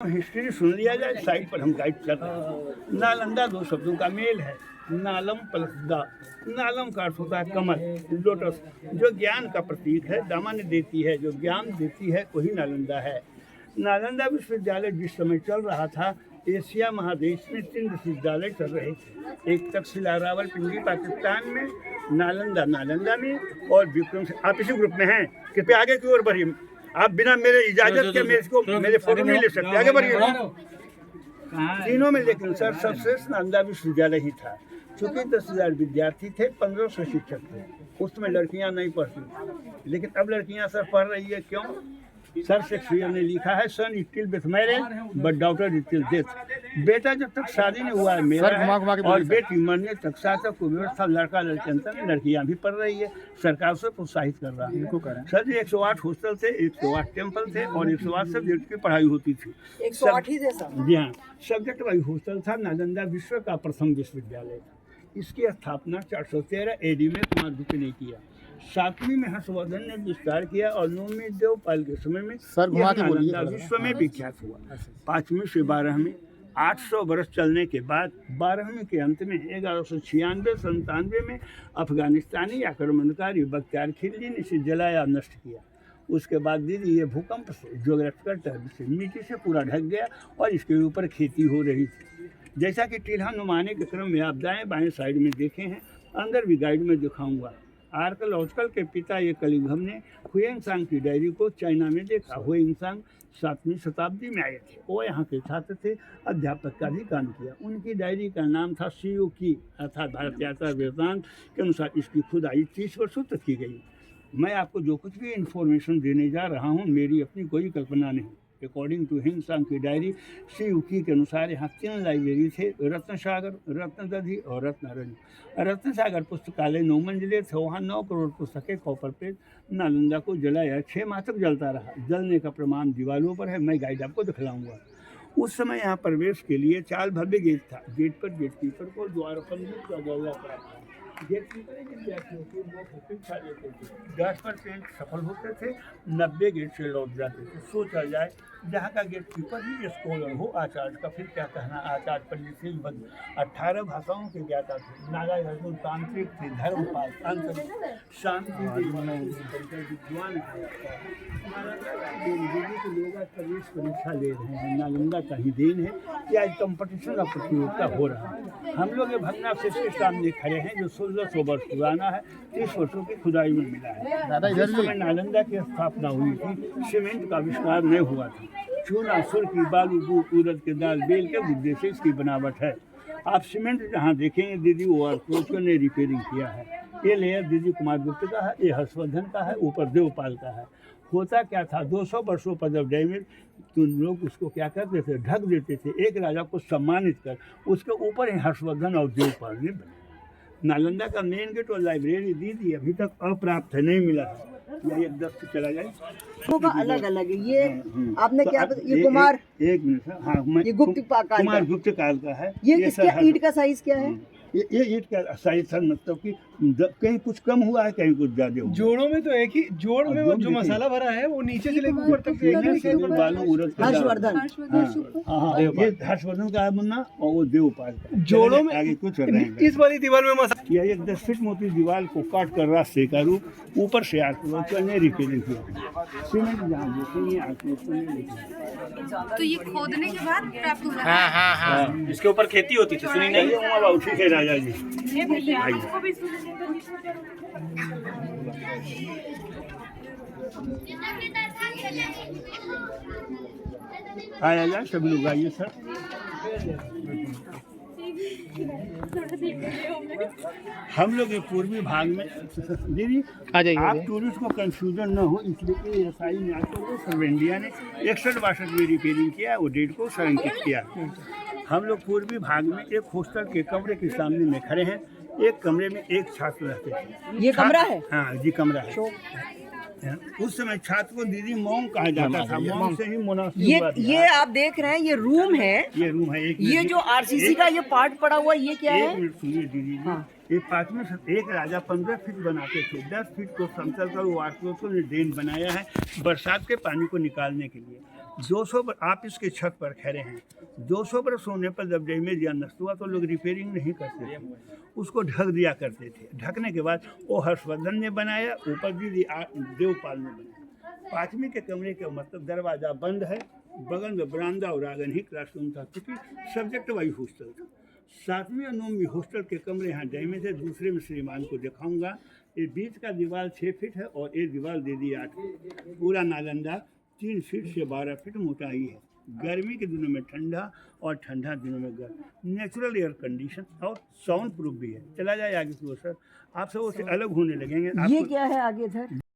History सुन लिया जाए, side पर हम गाइड कर रहे हैं। नालंदा दो शब्दों का मेल है, नालम प्लस दा। नालम का अर्थ होता है कमल, लोटस, जो ज्ञान का प्रतीक है, दामन देती है, जो ज्ञान देती है, वही नालंदा है। नालंदा विश्वविद्यालय जिस समय चल रहा था, एशिया महादेश में 3 विश्वविद्यालय चल रहे थे। एक तक्षशिला रावलपिंडी पाकिस्तान में, नालंदा में, और विक्रम से। आप इसी ग्रुप में हैं, कृपया आगे की ओर बढ़िए। आप बिना मेरे इजाजत के मेरे फोटो नहीं ले सकते, आगे बढ़िए। तीनों में लेकिन सर सर्वश्रेष्ठ नालंदा विश्वविद्यालय ही था। चूंकि 10,000 विद्यार्थी थे, 1500 शिक्षक थे। उसमें लड़कियां नहीं पढ़ती, लेकिन अब लड़कियां सर पढ़ रही है। क्यों? सर शेक्सपियर ने लिखा है, son still with marriage but daughter still death. बेटा जब तक शादी नहीं हुआ है मेरा है, और बेटी मरने तक साथ को व्यवस्था लड़का लड़के अंतर में लड़कियां भी पढ़ रही है। सरकार से प्रोत्साहित कर रहा है। सर जी 108 हॉस्टल थे, 108 टेम्पल थे, और 108 सब्जेक्ट की पढ़ाई होती थी। 108 ही थे सर? जी हाँ, सब्जेक्ट वाइज हॉस्टल था। नालंदा विश्व का प्रथम विश्वविद्यालय था। इसकी स्थापना 413 AD में कुमारगुप्त ने किया। 7वीं में हर्षवर्धन ने विस्तार किया, और 9वीं देवपाल के समय में नालंदा विश्व में विख्यात हुआ। 5वीं से 12वीं 800 वर्ष चलने के बाद 12वीं के अंत में 1196-97 में अफगानिस्तानी आक्रमणकारी बख्तियार खिलजी ने इसे जलाया, नष्ट किया। उसके बाद दीदी ये भूकंप से, ज्योग्राफिकल टर्म से, मिट्टी से पूरा ढक गया, और इसके ऊपर खेती हो रही थी। जैसा कि टीला नुमाने के क्रम में आप दाएं बाएं साइड में देखे हैं, अंदर भी गाइड में दिखाऊंगा। आर्कोलॉजिकल के पिता ये कलिंगम ने हुएंगसांग की डायरी को चाइना में देखा। हुएंगसांग 7वीं शताब्दी में आए थे। वो यहाँ के छात्र थे, अध्यापक का भी काम किया। उनकी डायरी का नाम था सियुकी, अर्थात भारत यात्रा वृत्तांत के अनुसार इसकी खुदाई 30 वर्षों तक की गई। मैं आपको जो कुछ भी इन्फॉर्मेशन देने जा रहा हूँ, मेरी अपनी कोई कल्पना नहीं। अकॉर्डिंग टू हिंगसांग की डायरी, सियुकी के अनुसार यहाँ 3 लाइब्रेरी थे, रत्न सागर, रत्नदधि और रत्नारंजन। रत्न सागर पुस्तकालय 9 मंजिले थे, वहाँ 9 करोड़ पुस्तकें कॉपर पेज। नालंदा को जलाया 6 माह तक जलता रहा। जलने का प्रमाण दीवारों पर है, मैं गाइड आपको दिखलाऊंगा। उस समय यहाँ प्रवेश के लिए 4 भव्य गेट था। गेट पर गेटकीपर को द्वारपाल का दौरा पड़ा था। गेटकीपर विद्यार्थियों को परीक्षा लेते थे। 10% सफल होते थे, 90 गेट से लौट जाते थे। सोचा जाए, जहाँ का गेटकीपर ही स्कॉलर हो, आचार्य का फिर क्या कहना। आचार्य पंडित सिंह भद्र 18 भाषाओं के ज्ञाता थे। नागा अर्जुन तांत्रिक थे, धर्मपाल, तांत्रिक, शांति विद्वान के लोग आज प्रवेश परीक्षा ले रहे हैं। नालंदा का ही देन है कि आज कंपटीशन और प्रतियोगिता हो रहा है। हम लोग ये भग्नावशेष के सामने खड़े हैं, जो 1600 वर्ष पुराना है। 30 वर्षों की खुदाई में मिला है। जिस समय नालंदा की स्थापना हुई थी, सीमेंट का आविष्कार नहीं हुआ था। चूना, सुर्खी, बालू, दूध, उड़द के दाल, बेल के गुद्दे से इसकी बनावट है। आप सीमेंट जहाँ देखेंगे दीदी, वो आर्कोलॉजिकल ने रिपेयरिंग किया है। ये लेयर दीदी कुमारगुप्त का है, ये हर्षवर्धन का है, ऊपर देवपाल का है। होता क्या था, 200 वर्षों पर जब डैमेज, तो लोग उसको क्या करते थे, ढक देते थे। एक राजा को सम्मानित कर उसके ऊपर ही हर्षवर्धन और देवपाल ने बनाया। नालंदा का मेन गेट और लाइब्रेरी दीदी अभी तक अप्राप्त है, नहीं मिला है। यही 10 से चला जाए, होगा अलग अलग है। ये आपने क्या, ये कुमार, एक मिनट सर, हाँ, ये गुप्त काल, कुमार गुप्त काल का है। ये इसका ईंट का साइज क्या है? ये ईंट का साइज सर, मतलब कि कहीं कुछ कम हुआ है, कहीं कुछ ज्यादा हुआ। जोड़ों में तो एक ही जोड़ में वो जो मसाला भरा है, वो नीचे से लेकर ऊपर तक हर्षवर्धन। हाँ, ये हर्षवर्धन का है मुन्ना, और वो देवपाल का। जोड़ों में आगे कुछ रहेगा। इस वाली दीवार में मसाला, यह एक 10 फीट मोटी दीवार को काट कर रास्ते का रूप, ऊपर से आर्कोलॉजिकल ने रिपेयरिंग किया। सीमेंट जहाँ देखेंगे आर्कोलॉजिकल ने रिपेयरिंग। तो ये खोदने के बाद प्राप्त हुआ है? हाँ, इसके ऊपर खेती होती थी, सुनी नहीं? उसी के राजा जी आया जाए, सभी लोग आइए सर। हम लोग ये पूर्वी भाग में दीदी आ जाइए। आप टूरिस्ट को कंफ्यूजन न हो, इसलिए एसआई नाटो को सर्वेंडिया ने 61-62 में रिपेयरिंग किया, वो डेट को संरक्षित किया। हम लोग पूर्वी भाग में एक हॉस्टल के कमरे के सामने में खड़े हैं। एक कमरे में एक छात्र रहते हैं। ये कमरा है? हाँ जी, कमरा है। उस समय छात्र को दीदी मॉन्क कहा जाता था। मॉन्क से ही मोनास्ट्री हुआ था। ये आप देख रहे हैं, ये रूम है। ये रूम है। ये जो आरसीसी का ये पार्ट पड़ा हुआ, ये क्या है? एक मिनट सुनिए दीदी। ये 5वें एक राजा 15 फीट बनाते थे। 10 फीट को समतल कर वो आर्कोलॉजिकल ने ड्रेन बनाया है बरसात के पानी को निकालने के लिए। 200 आप इसके छत पर खड़े हैं, 200 बरस होने पर जब डैमेज या नष्ट हुआ तो लोग रिपेयरिंग नहीं करते थे, उसको ढक दिया करते थे। ढकने के बाद वो हर्षवर्धन ने बनाया, ऊपर दीदी देवपाल ने बनाया। 5वीं के कमरे का मतलब दरवाज़ा बंद है, बगल में बरामदा और आंगन ही क्लासरूम था, क्योंकि सब्जेक्ट वाइज हॉस्टल था। 7वीं और 9वीं हॉस्टल के कमरे यहाँ डैमेज है, दूसरे में श्रीमान को दिखाऊंगा। ये बीच का दीवार 6 फीट है और ये दीवार दे दी 8 फीट। पूरा नालंदा 3 फीट से 12 फीट मोटाई है। गर्मी के दिनों में ठंडा और ठंडा दिनों में गर्म। नेचुरल एयर कंडीशन और साउंड प्रूफ भी है। चला जाए आगे की ओर सर, आप सब उससे अलग होने लगेंगे। ये क्या है आगे सर?